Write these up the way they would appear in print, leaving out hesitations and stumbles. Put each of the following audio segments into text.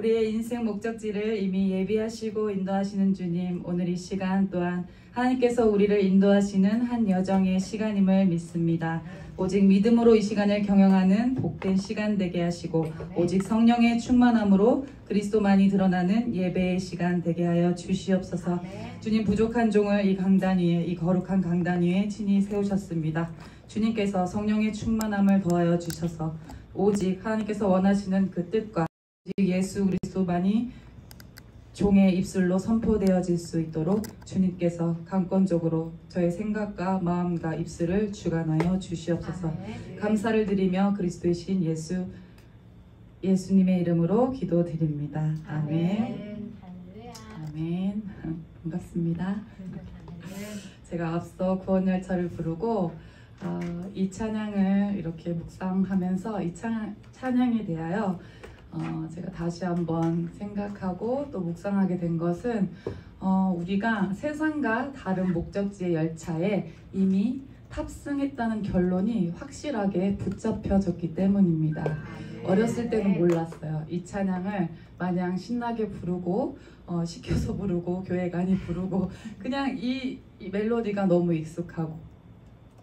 우리의 인생 목적지를 이미 예비하시고 인도하시는 주님, 오늘 이 시간 또한 하나님께서 우리를 인도하시는 한 여정의 시간임을 믿습니다. 오직 믿음으로 이 시간을 경영하는 복된 시간 되게 하시고 오직 성령의 충만함으로 그리스도만이 드러나는 예배의 시간 되게 하여 주시옵소서. 주님, 부족한 종을 이 강단 위에, 이 거룩한 강단 위에 친히 세우셨습니다. 주님께서 성령의 충만함을 더하여 주셔서 오직 하나님께서 원하시는 그 뜻과 오직 예수 그리스도만이 종의 입술로 선포되어질 수 있도록 주님께서 강권적으로 저의 생각과 마음과 입술을 주관하여 주시옵소서. 감사를 드리며 그리스도의 신 예수님의 이름으로 기도드립니다. 아멘. 아멘. 반갑습니다. 제가 앞서 구원열차를 부르고 이 찬양을 이렇게 묵상하면서 이 찬양에 대하여 제가 다시 한번 생각하고 또 묵상하게 된 것은 우리가 세상과 다른 목적지의 열차에 이미 탑승했다는 결론이 확실하게 붙잡혀졌기 때문입니다. 어렸을 때는 몰랐어요. 이 찬양을 마냥 신나게 부르고 시켜서 부르고 교회 가니 부르고 그냥 이 멜로디가 너무 익숙하고,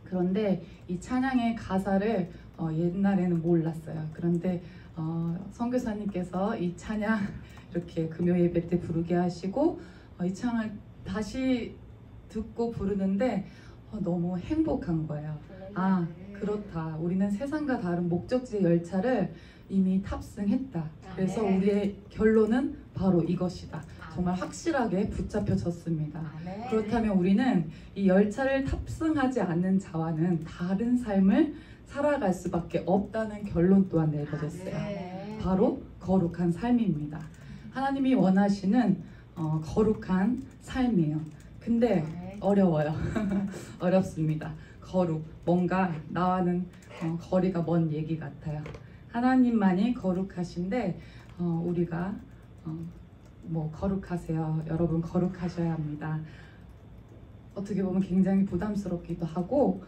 그런데 이 찬양의 가사를 옛날에는 몰랐어요. 그런데 선교사님께서 이 찬양 이렇게 금요 예배 때 부르게 하시고 이 찬양을 다시 듣고 부르는데 너무 행복한 거예요. 아, 그렇다. 우리는 세상과 다른 목적지의 열차를 이미 탑승했다. 그래서 우리의 결론은 바로 이것이다. 정말 확실하게 붙잡혀졌습니다. 그렇다면 우리는 이 열차를 탑승하지 않는 자와는 다른 삶을 살아갈 수밖에 없다는 결론 또한 내려졌어요. 바로 거룩한 삶입니다. 하나님이 원하시는 거룩한 삶이에요. 근데 어려워요. 어렵습니다. 거룩, 뭔가 나와는 거리가 먼 얘기 같아요. 하나님만이 거룩하신데 우리가 뭐 거룩하세요. 여러분 거룩하셔야 합니다. 어떻게 보면 굉장히 부담스럽기도 하고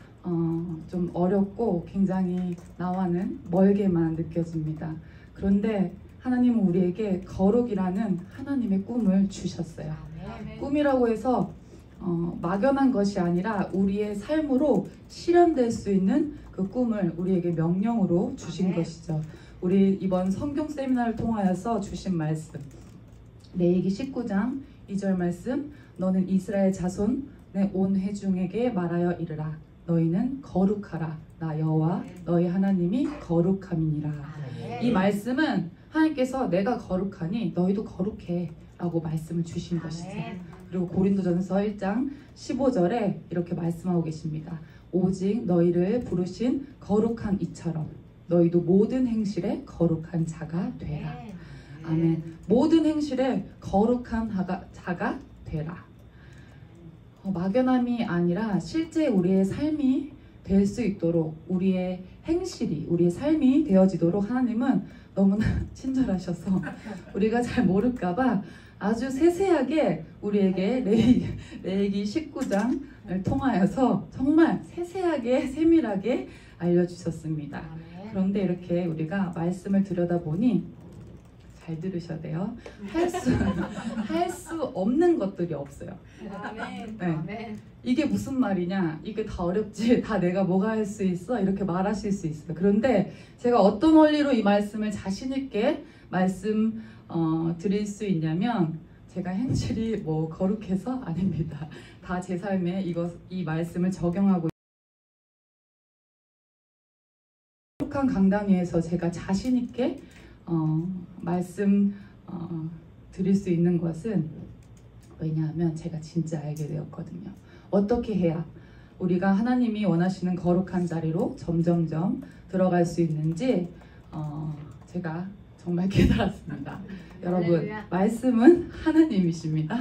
좀 어렵고 굉장히 나와는 멀게만 느껴집니다. 그런데 하나님은 우리에게 거룩이라는 하나님의 꿈을 주셨어요. 꿈이라고 해서 막연한 것이 아니라 우리의 삶으로 실현될 수 있는 그 꿈을 우리에게 명령으로 주신 것이죠. 우리 이번 성경 세미나를 통하여서 주신 말씀, 레위기 19장 2절 말씀, 너는 이스라엘 자손 내 온 회중에게 말하여 이르라. 너희는 거룩하라. 나 여호와 너희 하나님이 거룩함이니라. 이 말씀은 하나님께서 내가 거룩하니 너희도 거룩해 라고 말씀을 주신 것이죠. 그리고 고린도전서 1장 15절에 이렇게 말씀하고 계십니다. 오직 너희를 부르신 거룩한 이처럼 너희도 모든 행실에 거룩한 자가 되라. 아멘. 모든 행실에 거룩한 자가 되라. 막연함이 아니라 실제 우리의 삶이 될 수 있도록 우리의 행실이, 우리의 삶이 되어지도록 하나님은 너무나 친절하셔서 우리가 잘 모를까봐 아주 세세하게 우리에게 레위기 19장을 통하여서 정말 세세하게 세밀하게 알려주셨습니다. 그런데 이렇게 우리가 말씀을 들여다보니 잘 들으셔야 돼요. 할 수 없는 것들이 없어요. 네. 이게 무슨 말이냐? 이게 다 어렵지? 다 내가 뭐가 할 수 있어? 이렇게 말하실 수 있어요. 그런데 제가 어떤 원리로 이 말씀을 자신 있게 드릴 수 있냐면 제가 행실이 뭐 거룩해서 아닙니다. 다 제 삶에 이 말씀을 적용하고 거룩한 강단 위에서 제가 자신 있게 말씀 드릴 수 있는 것은 왜냐하면 제가 진짜 알게 되었거든요. 어떻게 해야 우리가 하나님이 원하시는 거룩한 자리로 점점점 들어갈 수 있는지 제가 정말 깨달았습니다. 여러분, 말씀은 하나님이십니다.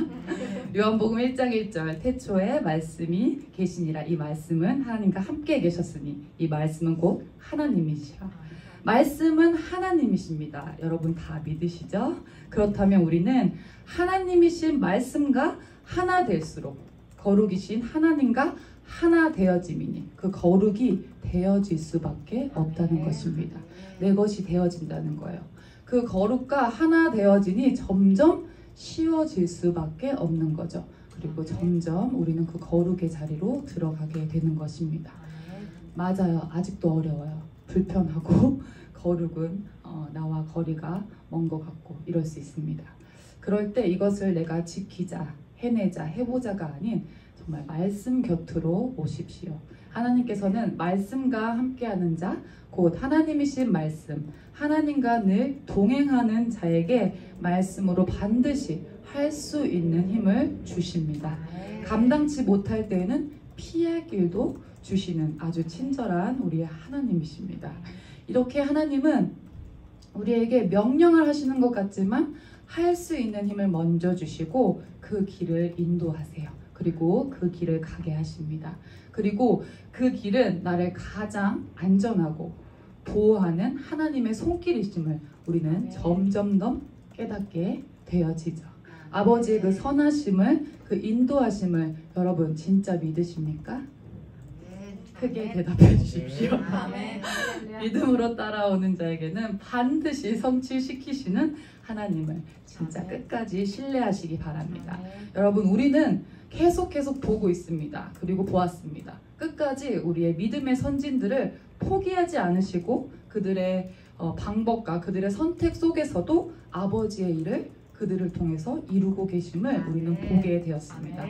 요한복음 1장 1절 태초에 말씀이 계시니라. 이 말씀은 하나님과 함께 계셨으니 이 말씀은 곧 하나님이시라. 말씀은 하나님이십니다. 여러분 다 믿으시죠? 그렇다면 우리는 하나님이신 말씀과 하나 될수록 거룩이신 하나님과 하나 되어짐이니 그 거룩이 되어질 수밖에 없다는 것입니다. 내 것이 되어진다는 거예요. 그 거룩과 하나 되어지니 점점 쉬워질 수밖에 없는 거죠. 그리고 점점 우리는 그 거룩의 자리로 들어가게 되는 것입니다. 맞아요. 아직도 어려워요. 불편하고 거룩은 나와 거리가 먼 것 같고 이럴 수 있습니다. 그럴 때 이것을 내가 지키자, 해내자, 해보자가 아닌 정말 말씀 곁으로 오십시오. 하나님께서는 말씀과 함께하는 자, 곧 하나님이신 말씀, 하나님과 늘 동행하는 자에게 말씀으로 반드시 할 수 있는 힘을 주십니다. 감당치 못할 때에는 피할 길도 주시는 아주 친절한 우리의 하나님이십니다. 이렇게 하나님은 우리에게 명령을 하시는 것 같지만 할 수 있는 힘을 먼저 주시고 그 길을 인도하세요. 그리고 그 길을 가게 하십니다. 그리고 그 길은 나를 가장 안전하고 보호하는 하나님의 손길이심을 우리는 점점 더 깨닫게 되어지죠. 아버지의 그 선하심을, 그 인도하심을 여러분 진짜 믿으십니까? 크게 대답해 주십시오. 믿음으로 따라오는 자에게는 반드시 성취시키시는 하나님을 진짜 끝까지 신뢰하시기 바랍니다. 여러분, 우리는 계속 보고 있습니다. 그리고 보았습니다. 끝까지 우리의 믿음의 선진들을 포기하지 않으시고 그들의 방법과 그들의 선택 속에서도 아버지의 일을 그들을 통해서 이루고 계심을 우리는 보게 되었습니다.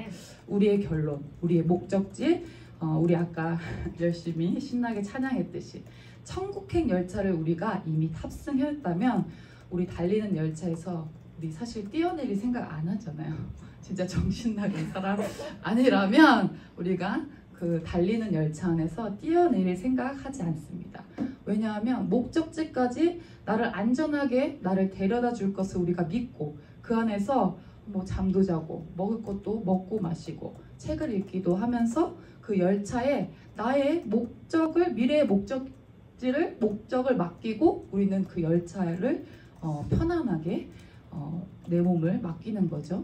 우리의 결론, 우리의 목적지, 우리 아까 열심히 신나게 찬양했듯이 천국행 열차를 우리가 이미 탑승했다면 우리 달리는 열차에서 우리 사실 뛰어내릴 생각 안 하잖아요. 진짜 정신나간 사람 아니라면 우리가 그 달리는 열차 안에서 뛰어내릴 생각하지 않습니다. 왜냐하면 목적지까지 나를 안전하게 나를 데려다 줄 것을 우리가 믿고 그 안에서 뭐 잠도 자고 먹을 것도 먹고 마시고 책을 읽기도 하면서 그 열차에 나의 목적을 미래의 목적을 맡기고 우리는 그 열차를 편안하게 내 몸을 맡기는 거죠.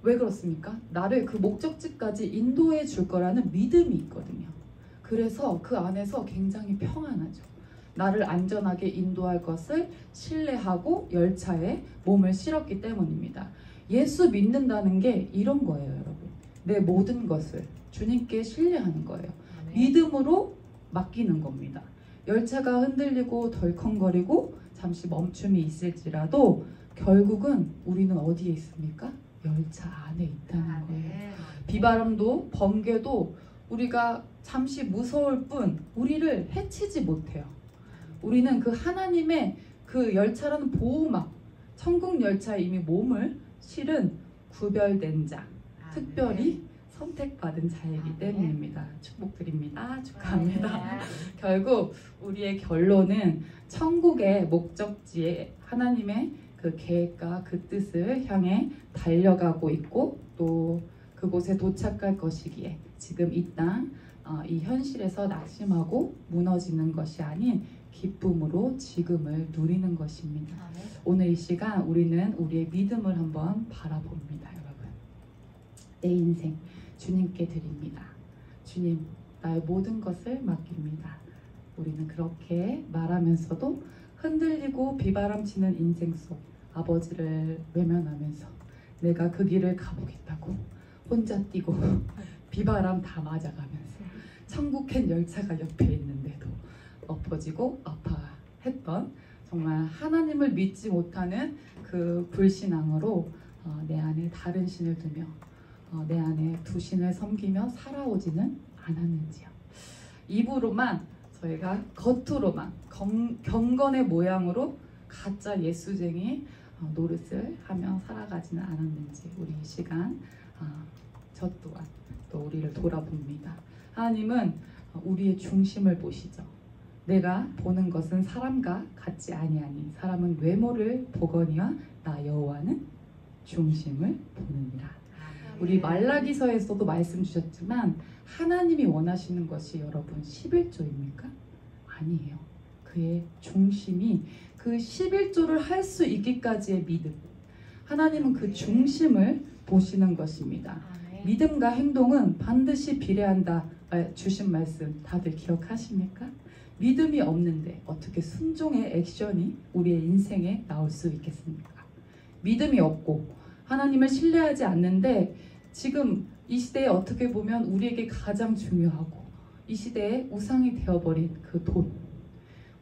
왜 그렇습니까? 나를 그 목적지까지 인도해 줄 거라는 믿음이 있거든요. 그래서 그 안에서 굉장히 평안하죠. 나를 안전하게 인도할 것을 신뢰하고 열차에 몸을 실었기 때문입니다. 예수 믿는다는 게 이런 거예요, 여러분. 내 모든 것을 주님께 신뢰하는 거예요. 믿음으로 맡기는 겁니다. 열차가 흔들리고 덜컹거리고 잠시 멈춤이 있을지라도 결국은 우리는 어디에 있습니까? 열차 안에 있다는 거예요. 비바람도 번개도 우리가 잠시 무서울 뿐 우리를 해치지 못해요. 우리는 그 하나님의 그 열차라는 보호막, 천국 열차에 이미 몸을 실은 구별된 자, 특별히 선택받은 자이기 때문입니다. 축복드립니다. 축하합니다. 결국 우리의 결론은 천국의 목적지에 하나님의 그 계획과 그 뜻을 향해 달려가고 있고 또 그곳에 도착할 것이기에 지금 이 땅, 이 현실에서 낙심하고 무너지는 것이 아닌 기쁨으로 지금을 누리는 것입니다. 오늘 이 시간 우리는 우리의 믿음을 한번 바라봅니다. 여러분, 내 인생 주님께 드립니다. 주님, 나의 모든 것을 맡깁니다. 우리는 그렇게 말하면서도 흔들리고 비바람치는 인생 속 아버지를 외면하면서 내가 그 길을 가보겠다고 혼자 뛰고 비바람 다 맞아가면서 천국행 열차가 옆에 있는데도 엎어지고 아파했던 정말 하나님을 믿지 못하는 그 불신앙으로 내 안에 다른 신을 두며 내 안에 두 신을 섬기며 살아오지는 않았는지요. 입으로만 저희가 겉으로만 경건의 모양으로 가짜 예수쟁이 노릇을 하며 살아가지는 않았는지 우리 이 시간 저 또한 또 우리를 돌아봅니다. 하나님은 우리의 중심을 보시죠. 내가 보는 것은 사람과 같지 아니하니 사람은 외모를 보거니와 나 여호와는 중심을 보느니라. 우리 말라기서에서도 말씀 주셨지만 하나님이 원하시는 것이 여러분 11조입니까? 아니에요. 그의 중심이 그 11조를 할 수 있기까지의 믿음. 하나님은 그 중심을 보시는 것입니다. 믿음과 행동은 반드시 비례한다 주신 말씀 다들 기억하십니까? 믿음이 없는데 어떻게 순종의 액션이 우리의 인생에 나올 수 있겠습니까? 믿음이 없고 하나님을 신뢰하지 않는데 지금 이 시대에 어떻게 보면 우리에게 가장 중요하고 이 시대에 우상이 되어버린 그 돈,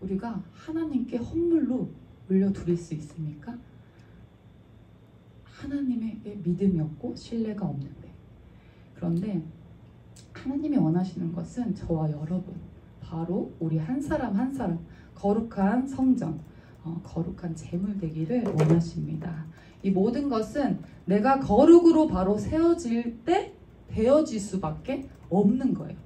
우리가 하나님께 헌물로 물려드릴 수 있습니까? 하나님에게 믿음이 없고 신뢰가 없는데. 그런데 하나님이 원하시는 것은 저와 여러분, 바로 우리 한 사람 한 사람 거룩한 성전, 거룩한 제물 되기를 원하십니다. 이 모든 것은 내가 거룩으로 바로 세워질 때 되어질 수밖에 없는 거예요.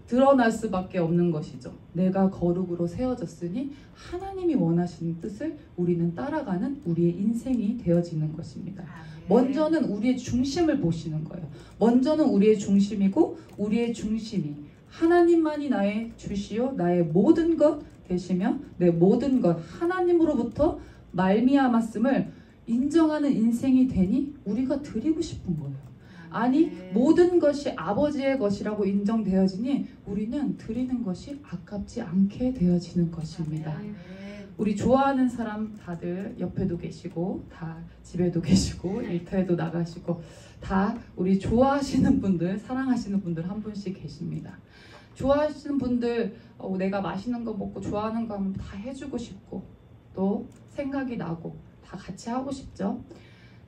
드러날 수밖에 없는 것이죠. 내가 거룩으로 세워졌으니 하나님이 원하시는 뜻을 우리는 따라가는 우리의 인생이 되어지는 것입니다. 먼저는 우리의 중심을 보시는 거예요. 먼저는 우리의 중심이고 우리의 중심이 하나님만이 나의 주시요 나의 모든 것 되시며 내 모든 것 하나님으로부터 말미암았음을 인정하는 인생이 되니 우리가 드리고 싶은 거예요. 아니 모든 것이 아버지의 것이라고 인정되어지니 우리는 드리는 것이 아깝지 않게 되어지는 것입니다. 우리 좋아하는 사람 다들 옆에도 계시고 다 집에도 계시고 일터에도 나가시고 다 우리 좋아하시는 분들, 사랑하시는 분들 한 분씩 계십니다. 좋아하시는 분들 내가 맛있는 거 먹고 좋아하는 거 하면 다 해주고 싶고 또 생각이 나고 다 같이 하고 싶죠.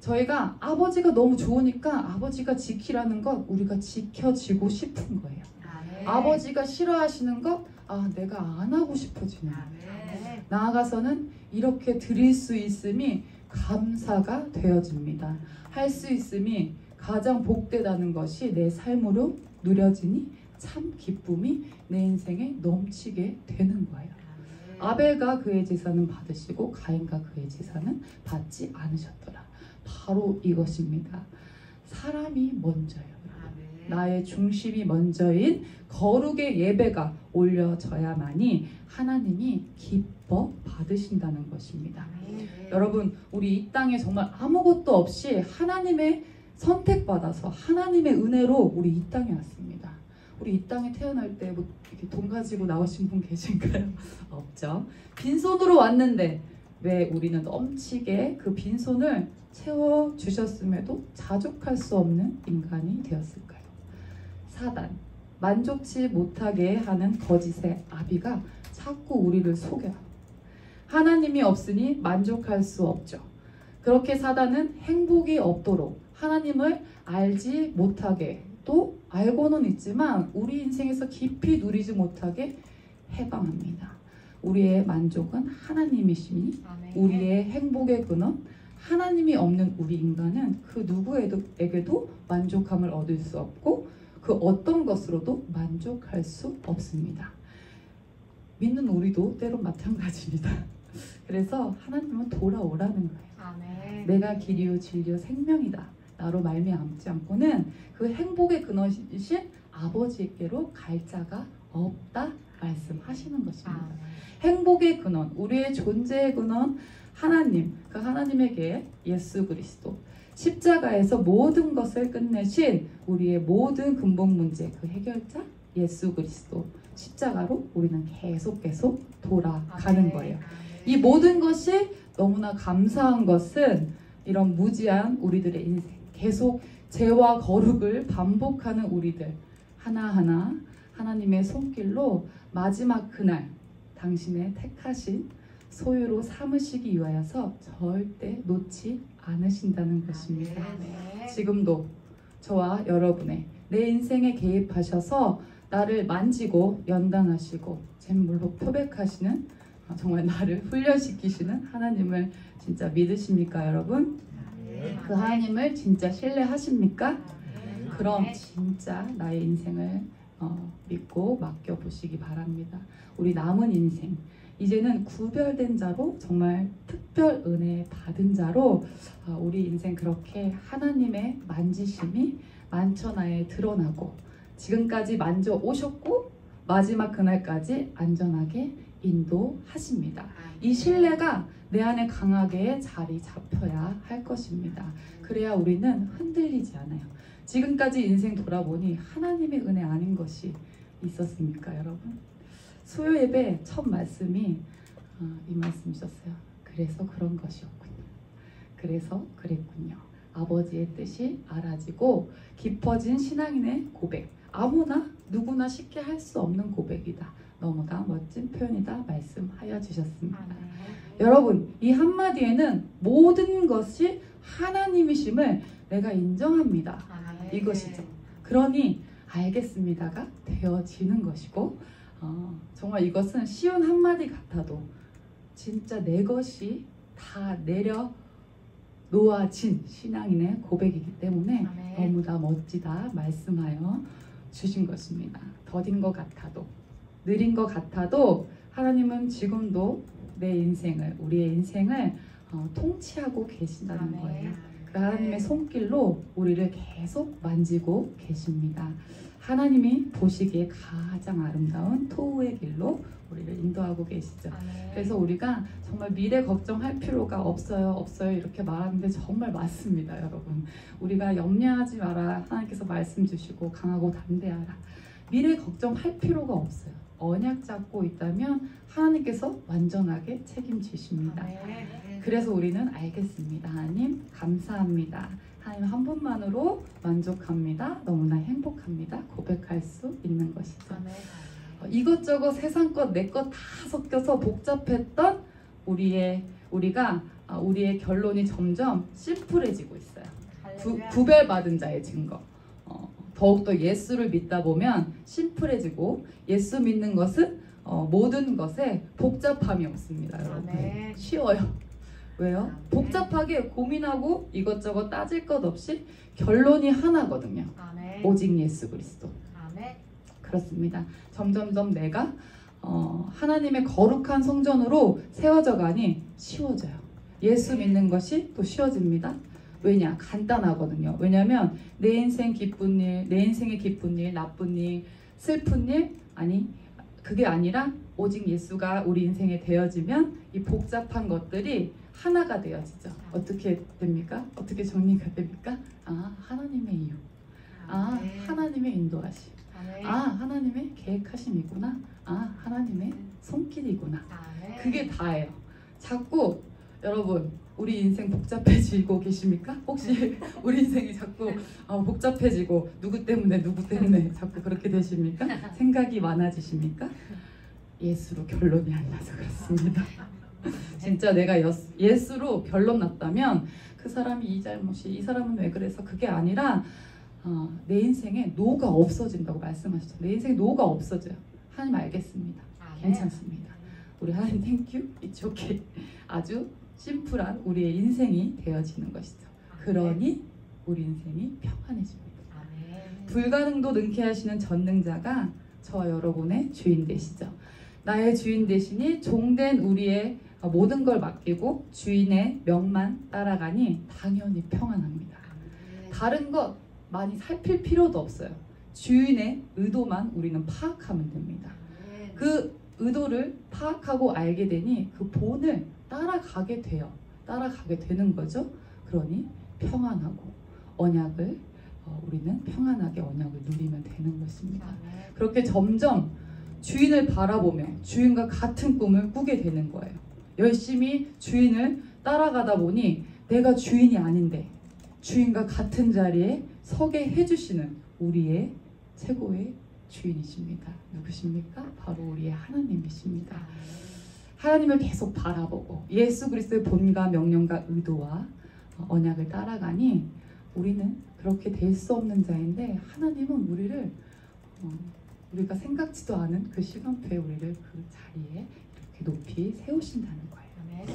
저희가 아버지가 너무 좋으니까 아버지가 지키라는 것 우리가 지켜지고 싶은 거예요. 아버지가 싫어하시는 것 내가 안 하고 싶어지는 거예요. 나아가서는 이렇게 드릴 수 있음이 감사가 되어집니다. 할 수 있음이 가장 복되다는 것이 내 삶으로 누려지니 참 기쁨이 내 인생에 넘치게 되는 거예요. 아벨과 그의 제사는 받으시고 가인과 그의 제사는 받지 않으셨더라. 바로 이것입니다. 사람이 먼저예요. 나의 중심이 먼저인 거룩의 예배가 올려져야만이 하나님이 기뻐 받으신다는 것입니다. 여러분, 우리 이 땅에 정말 아무것도 없이 하나님의 선택받아서 하나님의 은혜로 우리 이 땅에 왔습니다. 우리 이 땅에 태어날 때 뭐 이렇게 돈 가지고 나오신 분 계신가요? 없죠. 빈손으로 왔는데 왜 우리는 넘치게 그 빈손을 채워주셨음에도 자족할 수 없는 인간이 되었을까요? 사단, 만족치 못하게 하는 거짓의 아비가 자꾸 우리를 속여요. 하나님이 없으니 만족할 수 없죠. 그렇게 사단은 행복이 없도록 하나님을 알지 못하게 또 알고는 있지만 우리 인생에서 깊이 누리지 못하게 해방합니다. 우리의 만족은 하나님이시니 우리의 행복의 근원 하나님이 없는 우리 인간은 그 누구에게도 만족함을 얻을 수 없고 그 어떤 것으로도 만족할 수 없습니다. 믿는 우리도 때론 마찬가지입니다. 그래서 하나님은 돌아오라는 거예요. 내가 길이요 진리요 생명이다. 나로 말미암지 않고는 그 행복의 근원이신 아버지께로 갈 자가 없다 말씀하시는 것입니다. 행복의 근원, 우리의 존재의 근원 하나님, 그 하나님에게 예수 그리스도 십자가에서 모든 것을 끝내신 우리의 모든 근본 문제 그 해결자 예수 그리스도 십자가로 우리는 계속 돌아가는 거예요. 이 모든 것이 너무나 감사한 것은 이런 무지한 우리들의 인생 계속 죄와 거룩을 반복하는 우리들 하나하나 하나님의 손길로 마지막 그날 당신의 택하신 소유로 삼으시기 위하여서 절대 놓지 않으신다는 것입니다. 지금도 저와 여러분의 내 인생에 개입하셔서 나를 만지고 연단하시고 잿물로 표백하시는 정말 나를 훈련시키시는 하나님을 진짜 믿으십니까 여러분? 그 하나님을 진짜 신뢰하십니까? 그럼 진짜 나의 인생을 믿고 맡겨보시기 바랍니다. 우리 남은 인생 이제는 구별된 자로 정말 특별 은혜 받은 자로 우리 인생 그렇게 하나님의 만지심이 만천하에 드러나고 지금까지 만져 오셨고 마지막 그날까지 안전하게 인도하십니다. 이 신뢰가 내 안에 강하게 자리 잡혀야 할 것입니다. 그래야 우리는 흔들리지 않아요. 지금까지 인생 돌아보니 하나님의 은혜 아닌 것이 있었습니까 여러분? 수요 예배 첫 말씀이 이 말씀이셨어요. 그래서 그런 것이었군요. 그래서 그랬군요. 아버지의 뜻이 알아지고 깊어진 신앙인의 고백. 아무나 누구나 쉽게 할 수 없는 고백이다. 너무나 멋진 표현이다 말씀하여 주셨습니다. 여러분, 이 한마디에는 모든 것이 하나님이심을 내가 인정합니다. 이것이죠. 그러니 알겠습니다가 되어지는 것이고, 정말 이것은 쉬운 한마디 같아도 진짜 내 것이 다 내려 놓아진 신앙인의 고백이기 때문에 너무나 멋지다 말씀하여 주신 것입니다. 더딘 것 같아도, 느린 것 같아도 하나님은 지금도 내 인생을, 우리의 인생을 통치하고 계신다는 거예요. 그 하나님의 손길로 우리를 계속 만지고 계십니다. 하나님이 보시기에 가장 아름다운 토우의 길로 우리를 인도하고 계시죠. 그래서 우리가 정말 미래 걱정할 필요가 없어요 이렇게 말하는데 정말 맞습니다. 여러분, 우리가 염려하지 마라 하나님께서 말씀 주시고 강하고 담대하라. 미래 걱정할 필요가 없어요. 언약 잡고 있다면 하나님께서 완전하게 책임지십니다. 그래서 우리는 알겠습니다. 하나님 감사합니다. 하나님 한 분만으로 만족합니다. 너무나 행복합니다. 고백할 수 있는 것이죠. 이것저것 세상 것 내 것 다 섞여서 복잡했던 우리의 결론이 점점 심플해지고 있어요. 구별받은 자의 증거. 더욱더 예수를 믿다 보면 심플해지고, 예수 믿는 것은 모든 것에 복잡함이 없습니다. 여러분, 쉬워요. 왜요? 복잡하게 고민하고 이것저것 따질 것 없이 결론이 하나거든요. 오직 예수 그리스도. 그렇습니다. 점점점 내가 하나님의 거룩한 성전으로 세워져 가니 쉬워져요. 예수 믿는 것이 또 쉬워집니다. 왜냐? 간단하거든요. 왜냐하면 내 인생 기쁜 일, 내 인생의 기쁜 일, 나쁜 일, 슬픈 일, 아니 그게 아니라 오직 예수가 우리 인생에 되어지면 이 복잡한 것들이 하나가 되어지죠. 어떻게 됩니까? 어떻게 정리가 됩니까? 하나님의 이유, 하나님의 인도하심, 하나님의 계획하심이구나, 하나님의 손길이구나. 그게 다예요. 자꾸 여러분, 우리 인생 복잡해지고 계십니까? 혹시 우리 인생이 자꾸 복잡해지고 누구 때문에 자꾸 그렇게 되십니까? 생각이 많아지십니까? 예수로 결론이 안 나서 그렇습니다. 진짜 내가 예수로 결론 났다면 그 사람이 이 잘못이, 이 사람은 왜 그래서, 그게 아니라 내 인생에 노가 없어진다고 말씀하셨죠. 내 인생에 노가 없어져요. 하나님 알겠습니다. 괜찮습니다. 우리 하나님 땡큐, it's okay. 아주 심플한 우리의 인생이 되어지는 것이죠. 그러니 우리 인생이 평안해집니다. 불가능도 능케 하시는 전능자가 저와 여러분의 주인 되시죠. 나의 주인 되시니 종된 우리의 모든 걸 맡기고 주인의 명만 따라가니 당연히 평안합니다. 다른 것 많이 살필 필요도 없어요. 주인의 의도만 우리는 파악하면 됩니다. 그 의도를 파악하고 알게 되니 그 본을 따라가게 돼요. 따라가게 되는 거죠. 그러니 평안하고 언약을 우리는 평안하게 언약을 누리면 되는 것입니다. 그렇게 점점 주인을 바라보며 주인과 같은 꿈을 꾸게 되는 거예요. 열심히 주인을 따라가다 보니 내가 주인이 아닌데 주인과 같은 자리에 서게 해주시는 우리의 최고의 주인이십니다. 누구십니까? 바로 우리의 하나님이십니다. 하나님을 계속 바라보고 예수 그리스도의 본과 명령과 의도와 언약을 따라가니 우리는 그렇게 될 수 없는 자인데, 하나님은 우리를 우리가 생각지도 않은 그 시간표에 우리를 그 자리에 이렇게 높이 세우신다는 거예요.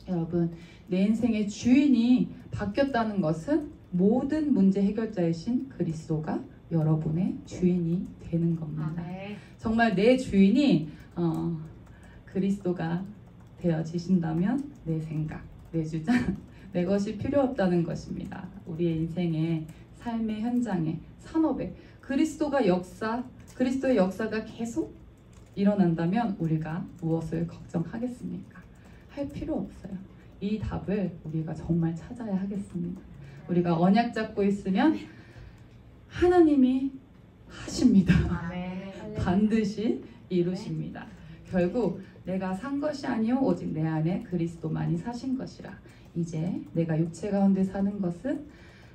여러분, 내 인생의 주인이 바뀌었다는 것은 모든 문제 해결자이신 그리스도가 여러분의 주인이 되는 겁니다. 정말 내 주인이 그리스도가 되어지신다면 내 생각, 내 주장, 내 것이 필요 없다는 것입니다. 우리의 인생의 삶의 현장에, 산업에 그리스도의 역사가 계속 일어난다면 우리가 무엇을 걱정하겠습니까? 할 필요 없어요. 이 답을 우리가 정말 찾아야 하겠습니다. 우리가 언약 잡고 있으면 하나님이 하십니다. 반드시 이루십니다. 결국 내가 산 것이 아니요 오직 내 안에 그리스도만이 사신 것이라. 이제 내가 육체 가운데 사는 것은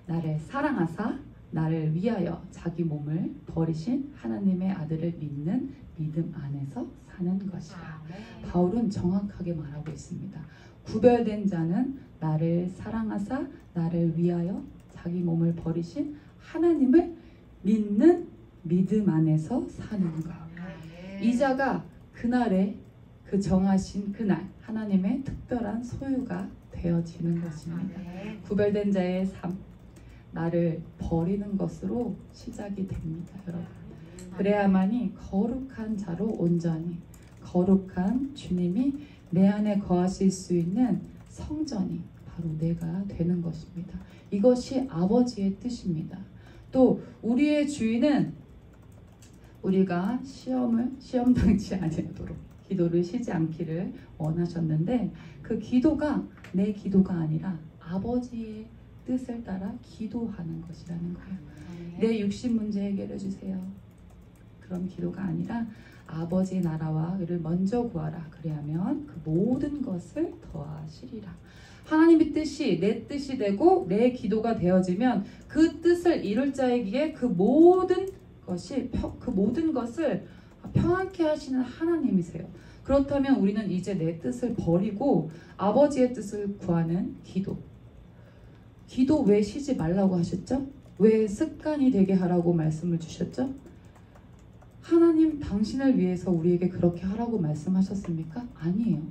나를 사랑하사 나를 위하여 자기 몸을 버리신 하나님의 아들을 믿는 믿음 안에서 사는 것이라. 바울은 정확하게 말하고 있습니다. 구별된 자는 나를 사랑하사 나를 위하여 자기 몸을 버리신 하나님을 믿는 믿음 안에서 사는 것. 이 자가 그날에 그 정하신 그날 하나님의 특별한 소유가 되어지는 것입니다. 구별된 자의 삶, 나를 버리는 것으로 시작이 됩니다, 여러분. 그래야만이 거룩한 자로 온전히 거룩한 주님이 내 안에 거하실 수 있는 성전이 바로 내가 되는 것입니다. 이것이 아버지의 뜻입니다. 또 우리의 주인은 우리가 시험 당치 아니하도록 기도를 쉬지 않기를 원하셨는데, 그 기도가 내 기도가 아니라 아버지의 뜻을 따라 기도하는 것이라는 거예요. 내 육신 문제 해결해 주세요. 그런 기도가 아니라 아버지의 나라와 의를 먼저 구하라. 그리하면 그 모든 것을 더하시리라. 하나님의 뜻이 내 뜻이 되고 내 기도가 되어지면 그 뜻을 이룰 자에게 그 모든 것을 평안케 하시는 하나님이세요. 그렇다면 우리는 이제 내 뜻을 버리고 아버지의 뜻을 구하는 기도 왜 쉬지 말라고 하셨죠? 왜 습관이 되게 하라고 말씀을 주셨죠? 하나님 당신을 위해서 우리에게 그렇게 하라고 말씀하셨습니까? 아니에요.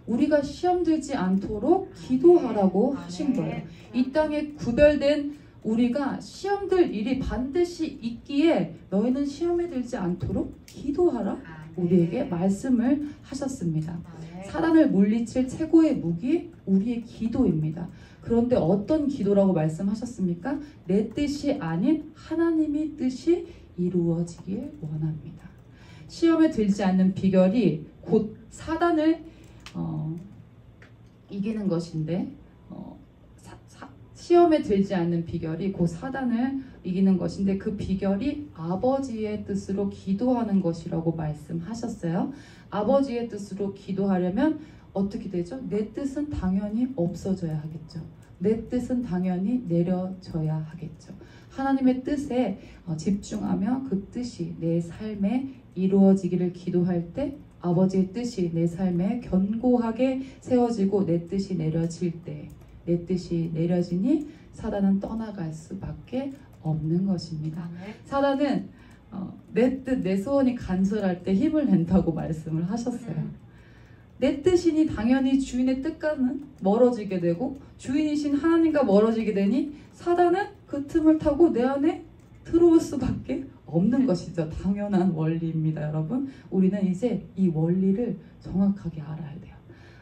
우리가 시험 들지 않도록 기도하라고 하신 거예요. 이 땅에 구별된 우리가 시험 들 일이 반드시 있기에 너희는 시험에 들지 않도록 기도하라 우리에게 말씀을 하셨습니다. 사단을 물리칠 최고의 무기 우리의 기도입니다. 그런데 어떤 기도라고 말씀하셨습니까? 내 뜻이 아닌 하나님의 뜻이 이루어지길 원합니다. 시험에 들지 않는 비결이 곧 사단을 이기는 것인데, 시험에 들지 않는 비결이 곧 사단을 이기는 것인데, 그 비결이 아버지의 뜻으로 기도하는 것이라고 말씀하셨어요. 아버지의 뜻으로 기도하려면 어떻게 되죠? 내 뜻은 당연히 없어져야 하겠죠. 내 뜻은 당연히 내려져야 하겠죠. 하나님의 뜻에 집중하며 그 뜻이 내 삶에 이루어지기를 기도할 때 아버지의 뜻이 내 삶에 견고하게 세워지고 내 뜻이 내려질 때, 내 뜻이 내려지니 사단은 떠나갈 수밖에 없는 것입니다. 사단은 내 뜻, 내 소원이 간절할 때 힘을 낸다고 말씀을 하셨어요. 내 뜻이니 당연히 주인의 뜻과는 멀어지게 되고 주인이신 하나님과 멀어지게 되니 사단은 그 틈을 타고 내 안에 들어올 수밖에 없는 것이죠. 당연한 원리입니다, 여러분. 우리는 이제 이 원리를 정확하게 알아야 돼요.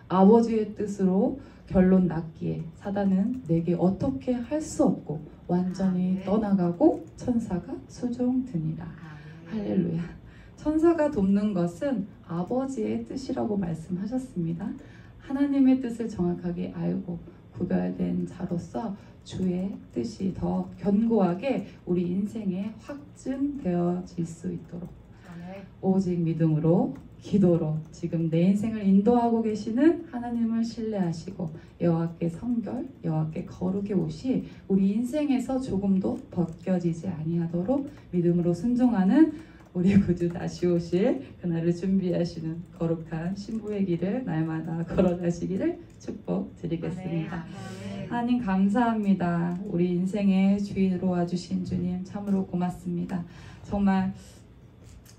아버지의 뜻으로 결론 났기에 사단은 내게 어떻게 할 수 없고 완전히 떠나가고 천사가 수종드니라. 할렐루야. 천사가 돕는 것은 아버지의 뜻이라고 말씀하셨습니다. 하나님의 뜻을 정확하게 알고 구별된 자로서 주의 뜻이 더 견고하게 우리 인생에 확증되어질 수 있도록 오직 믿음으로 기도로 지금 내 인생을 인도하고 계시는 하나님을 신뢰하시고 여호와께 성결, 여호와께 거룩의 옷이 우리 인생에서 조금도 벗겨지지 아니하도록 믿음으로 순종하는 우리 구주 다시 오실 그날을 준비하시는 거룩한 신부의 길을 날마다 걸어가시기를 축복드리겠습니다. 하나님 감사합니다. 우리 인생의 주인으로 와주신 주님 참으로 고맙습니다. 정말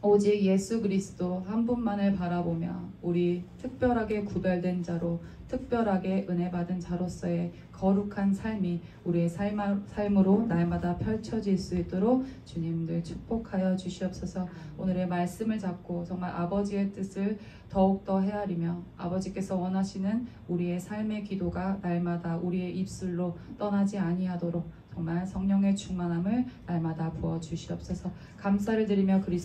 오직 예수 그리스도 한 분만을 바라보며 우리 특별하게 구별된 자로 특별하게 은혜 받은 자로서의 거룩한 삶이 우리의 삶으로 날마다 펼쳐질 수 있도록 주님들 축복하여 주시옵소서. 오늘의 말씀을 잡고 정말 아버지의 뜻을 더욱더 헤아리며 아버지께서 원하시는 우리의 삶의 기도가 날마다 우리의 입술로 떠나지 아니하도록 정말 성령의 충만함을 날마다 부어 주시옵소서. 감사를 드리며 그리스도